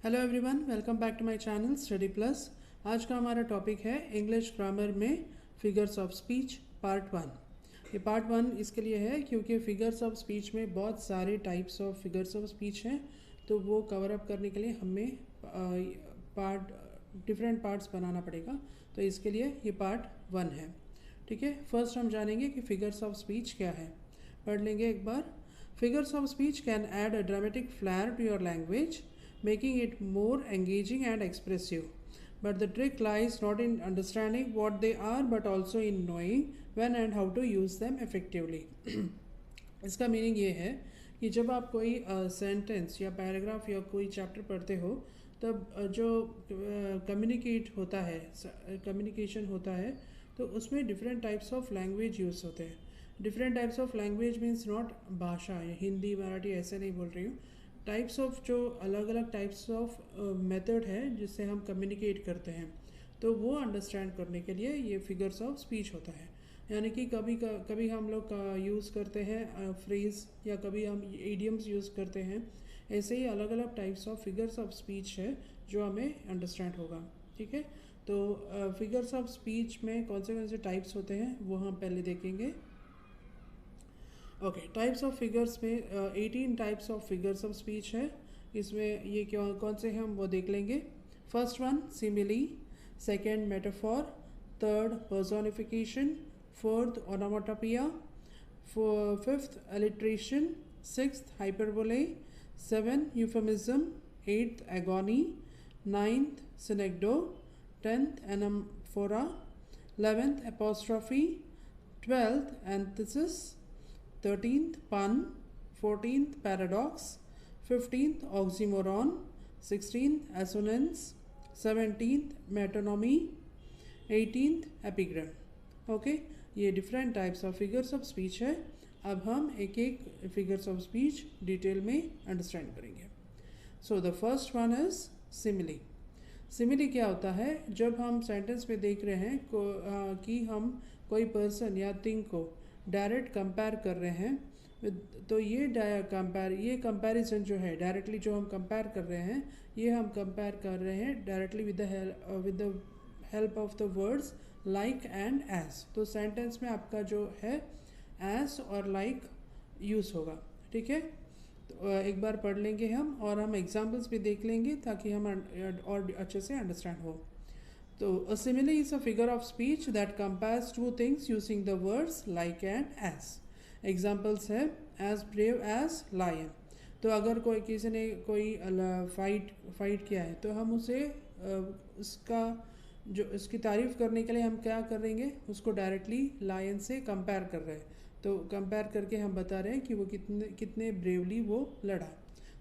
Hello everyone, welcome back to my channel study plus. आज का हमारा टॉपिक है इंग्लिश ग्रामर में figures of speech part one. ये पार्ट वन इसके लिए है क्योंकि फिगर्स ऑफ स्पीच में बहुत सारे types of figures of speech हैं, तो वो कवर अप करने के लिए हमें डिफरेंट पार्ट्स बनाना पड़ेगा। तो इसके लिए ये पार्ट वन है। ठीक है, फर्स्ट हम जानेंगे कि फिगर्स ऑफ स्पीच क्या है। पढ़ लेंगे एक बार। Figures of speech can add a dramatic flair to your language, making it more engaging and expressive. But the trick lies not in understanding what they are, but also in knowing when and how to use them effectively. इसका meaning ये है कि जब आप कोई sentence या paragraph या कोई चैप्टर पढ़ते हो, तब जो कम्युनिकेशन होता है, तो उसमें different types of language use होते हैं। Different types of language means not भाषा, हिंदी मराठी ऐसे नहीं बोल रही हूँ। टाइप्स ऑफ जो अलग अलग टाइप्स ऑफ मेथड है जिससे हम कम्युनिकेट करते हैं, तो वो अंडरस्टैंड करने के लिए ये फिगर्स ऑफ स्पीच होता है। यानी कि कभी हम लोग यूज़ करते हैं फ्रेज़, या कभी हम इडियम्स यूज़ करते हैं। ऐसे ही अलग अलग types of figures of speech है जो हमें अंडरस्टैंड होगा। ठीक है, तो फिगर्स ऑफ स्पीच में कौन से टाइप्स होते हैं वो हम पहले देखेंगे। ओके, टाइप्स ऑफ फिगर्स में 18 types of figures of speech है। इसमें ये कौन से हैं हम वो देख लेंगे। First one simile, second metaphor, third personification, fourth onomatopoeia, fifth alliteration, sixth hyperbole, seven euphemism, eighth agony, ninth synecdoche, tenth anaphora, 11th apostrophe, 12th antithesis, 13th pun, 14th paradox, 15th oxymoron, 16th assonance, 17th metonymy, 18th epigram. Okay, ये different types of figures of speech है। अब हम एक एक figures of speech detail में understand करेंगे। So the first one is simile. Simile क्या होता है? जब हम सेंटेंस में देख रहे हैं कि हम कोई पर्सन या थिंग को डायरेक्ट कंपेयर कर रहे हैं, तो ये कंपैरिजन जो है, डायरेक्टली जो हम कंपेयर कर रहे हैं, ये हम कंपेयर कर रहे हैं directly with the help of the words like and as. तो सेंटेंस में आपका जो है एज और लाइक यूज़ होगा। ठीक है, तो एक बार पढ़ लेंगे हम एग्जाम्पल्स भी देख लेंगे ताकि हम और अच्छे से अंडरस्टैंड हो। So, a simile is a figure of speech that compares two things using the words like and as. Examples है as brave as lion। तो अगर किसी ने कोई फाइट किया है, तो हम उसे उसकी तारीफ़ करने के लिए हम क्या करेंगे, उसको डायरेक्टली लायन से कंपेयर कर रहे हैं। तो कंपेयर करके हम बता रहे हैं कि वो कितने ब्रेवली वो लड़ा।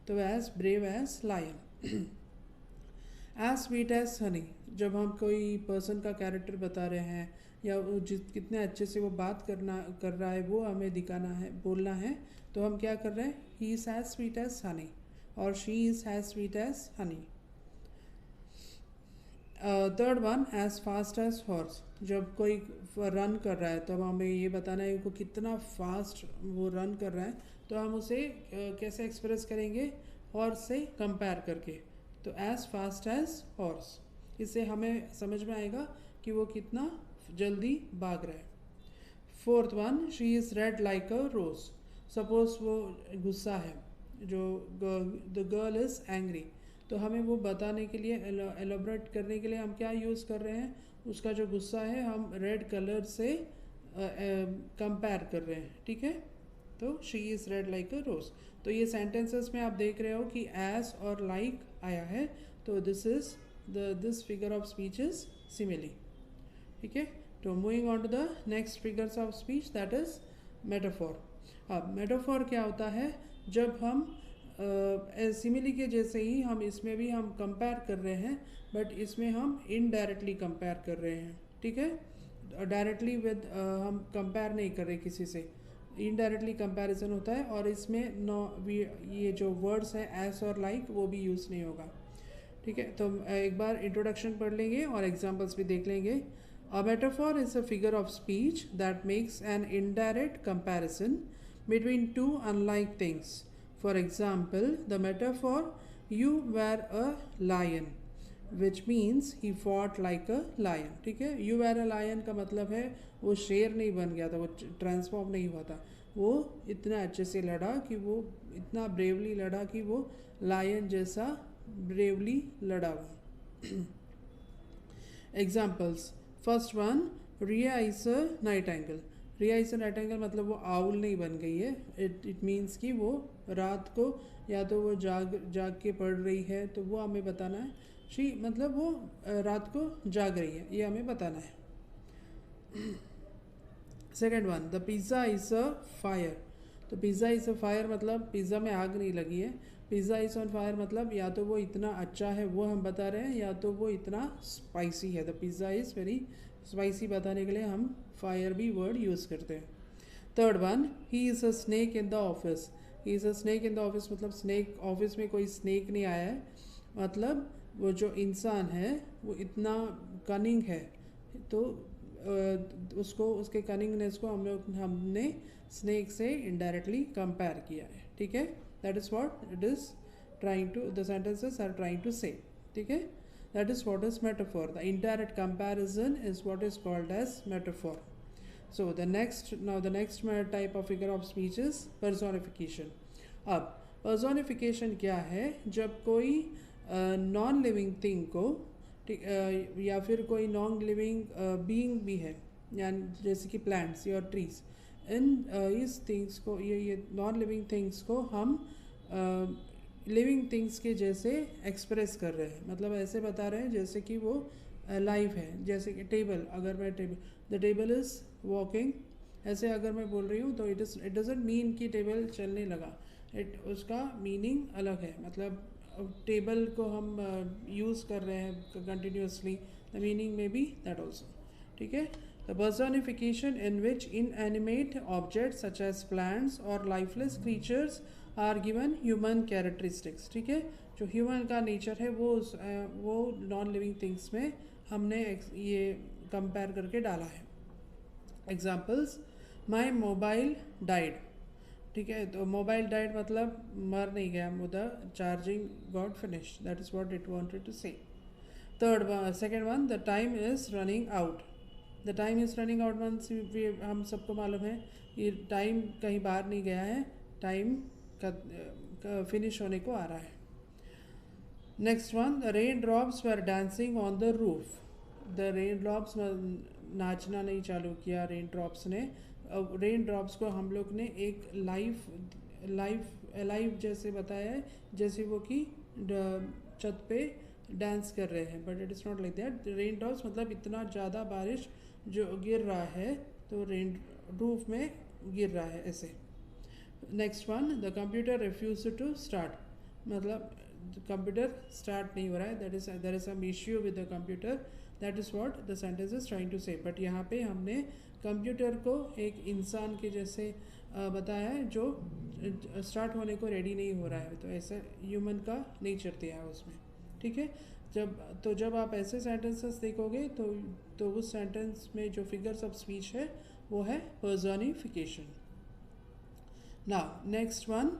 तो as brave as lion. As sweet as honey, जब हम कोई पर्सन का कैरेक्टर बता रहे हैं या कितने अच्छे से वो बात कर रहा है वो हमें दिखाना है, बोलना है, तो हम क्या कर रहे हैं, he is as sweet as honey और she is as sweet as honey. Third one as fast as horse, जब कोई रन कर रहा है तो हमें ये बताना है कि कितना फास्ट वो रन कर रहा है, तो हम उसे कैसे एक्सप्रेस करेंगे, हॉर्स से कंपेयर करके। तो एज फास्ट एज हॉर्स, इससे हमें समझ में आएगा कि वो कितना जल्दी भाग रहा है। Fourth one, she is red like a rose. Suppose वो गुस्सा है, जो द गर्ल इज़ एंग्री, तो हमें वो बताने के लिए, एलोबरेट करने के लिए हम क्या यूज़ कर रहे हैं, उसका जो गुस्सा है हम रेड कलर से कंपेयर कर रहे हैं। ठीक है, तो she is red like a rose. तो ये सेंटेंसेस में आप देख रहे हो कि एज और लाइक आया है, तो this figure of speech is simile. ठीक है, तो moving on to the next figures of speech, that is metaphor. अब मेटाफोर क्या होता है? जब हम सिमिली के जैसे ही हम इसमें भी हम कंपेयर कर रहे हैं, बट इसमें हम इनडायरेक्टली कंपेयर कर रहे हैं। ठीक है, डायरेक्टली विद हम कंपेयर नहीं कर रहे किसी से, इनडायरेक्टली कंपैरिजन होता है, और इसमें ये जो वर्ड्स हैं एस और लाइक वो भी यूज़ नहीं होगा। ठीक है, तो एक बार इंट्रोडक्शन पढ़ लेंगे और एग्जांपल्स भी देख लेंगे। A metaphor is a figure of speech that makes an indirect comparison between two unlike things. For example, the metaphor you were a lion which means he fought like a lion. ठीक है, you were a lion का मतलब है वो शेर नहीं बन गया था, वो ट्रांसफॉर्म नहीं हुआ था, वो इतना अच्छे से लड़ा कि वो इतना ब्रेवली लड़ा कि वो लायन जैसा ब्रेवली लड़ा वो। Examples, first one, Riya is a nightingale. Riya is a nightingale मतलब वो आउल नहीं बन गई है, इट मीन्स कि वो रात को या तो वो जाग के पढ़ रही है, तो वो हमें बताना है शी मतलब वो रात को जाग रही है, ये हमें बताना है। Second one, the pizza is a fire. तो पिज़्ज़ा इज़ अ फायर मतलब पिज़्ज़ा में आग नहीं लगी है, पिज़्ज़ा इज़ ऑन फायर मतलब या तो वो इतना अच्छा है वो हम बता रहे हैं, या तो वो इतना स्पाइसी है। The pizza is very spicy बताने के लिए हम फायर भी वर्ड यूज़ करते हैं। Third one, he is a snake in the office. He is a snake in the office मतलब स्नेक, ऑफिस में कोई स्नेक नहीं आया है, मतलब वो जो इंसान है वो इतना कनिंग है, तो उसको उसके कनिंगनेस को हमने स्नेक से इनडायरेक्टली कंपेयर किया है। ठीक है, that is what it is trying to, the sentences are trying to say. ठीक है, that is what is metaphor. The indirect comparison is what is called as metaphor. So the next type of figure of speech is personification. अब personification क्या है? जब कोई non living thing को या फिर कोई नॉन लिविंग बीइंग भी है, यानी जैसे कि प्लांट्स या ट्रीज, इन इस थिंग्स को, ये नॉन लिविंग थिंग्स को हम लिविंग थिंग्स के जैसे एक्सप्रेस कर रहे हैं, मतलब ऐसे बता रहे हैं जैसे कि वो लाइव है। जैसे कि टेबल, अगर मैं द टेबल इज़ वॉकिंग, ऐसे अगर मैं बोल रही हूँ तो इट डजेंट मीन कि टेबल चलने लगा, उसका मीनिंग अलग है। मतलब टेबल को हम यूज़ कर रहे हैं कंटिन्यूसली, द मीनिंग में बी दैट ऑल्सो। ठीक है, the personification in which inanimate objects such as plants और lifeless creatures are given human characteristics. ठीक है, जो ह्यूमन का नेचर है वो नॉन लिविंग थिंग्स में हमने ये कंपेयर करके डाला है। Examples, my mobile died. ठीक है, तो मोबाइल डाइड मतलब मर नहीं गया, the charging got finish, that is what it wanted to say. Second one, the time is running out. The time is running out means हम सबको मालूम है ये टाइम कहीं बाहर नहीं गया है, टाइम का फिनिश होने को आ रहा है। Next one, the rain drops were dancing on the roof. The rain drops नाचना नहीं चालू किया रेन ड्रॉप्स ने। रेन ड्रॉप्स को हम लोग ने एक लाइव जैसे बताया है, जैसे वो कि छत पे डांस कर रहे हैं, but it is not like that. Rain drops मतलब इतना ज़्यादा बारिश जो गिर रहा है, तो रेन रूफ में गिर रहा है ऐसे। Next one, the computer refuse to start, मतलब कंप्यूटर स्टार्ट नहीं हो रहा है, there is some issue with the computer, that is what the sentence is trying to say. But यहाँ पे हमने कंप्यूटर को एक इंसान के जैसे बताया है जो स्टार्ट होने को रेडी नहीं हो रहा है, तो ऐसा ह्यूमन का नेचर दिया है उसमें। ठीक है, जब आप ऐसे सेंटेंसेस देखोगे तो उस सेंटेंस में जो फिगर्स ऑफ स्पीच है वो है personification. Now next one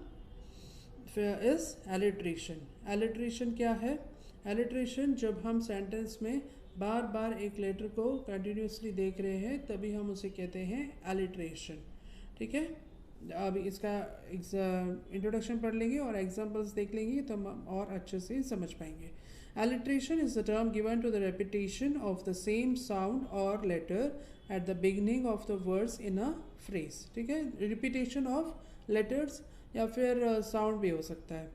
is alliteration. Alliteration क्या है? एलिट्रेशन जब हम सेंटेंस में बार बार एक लेटर को कंटिन्यूसली देख रहे हैं तभी हम उसे कहते हैं एलिट्रेशन। ठीक है, अब इसका इंट्रोडक्शन पढ़ लेंगे और एग्जांपल्स देख लेंगे तो हम और अच्छे से समझ पाएंगे। Alliteration is the term given to the repetition of the same sound or letter at the beginning of the words in a phrase. ठीक है, repetition of letters या फिर sound भी हो सकता है।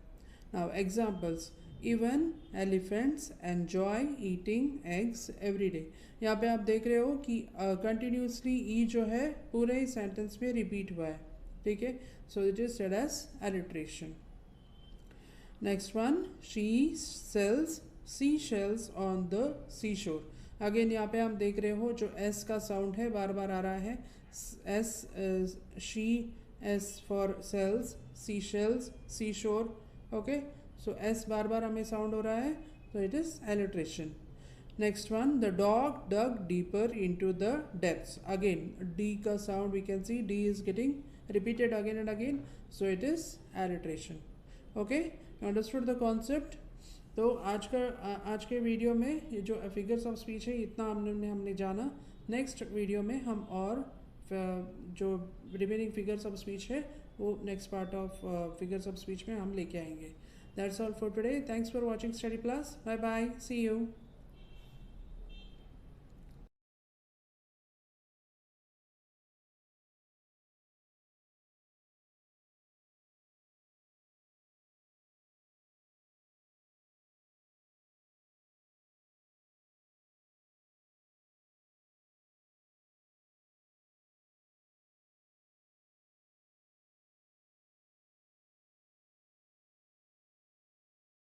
Now examples, even elephants enjoy eating eggs every day. यहाँ पे आप देख रहे हो कि continuously e जो है पूरे ही sentence में repeat हुआ है। ठीक है, so it is said as alliteration. Next one, she sells seashells on the seashore. Again यहाँ पे हम देख रहे हो जो S का साउंड है बार बार आ रहा है, S she, S for sells, seashells, seashore. Okay, so S बार बार हमें साउंड हो रहा है, so it is alliteration. Next one, the dog dug deeper into the depths. Again D का sound we can see D is getting repeated again and again, so it is alliteration. Okay, understood the concept. तो आज के video में ये जो figures of speech है इतना हमने जाना। नेक्स्ट वीडियो में हम और जो रिमेनिंग फिगर्स ऑफ स्पीच है वो next part of figures of speech में हम लेके आएंगे। That's all for today. Thanks for watching study plus. Bye bye, see you.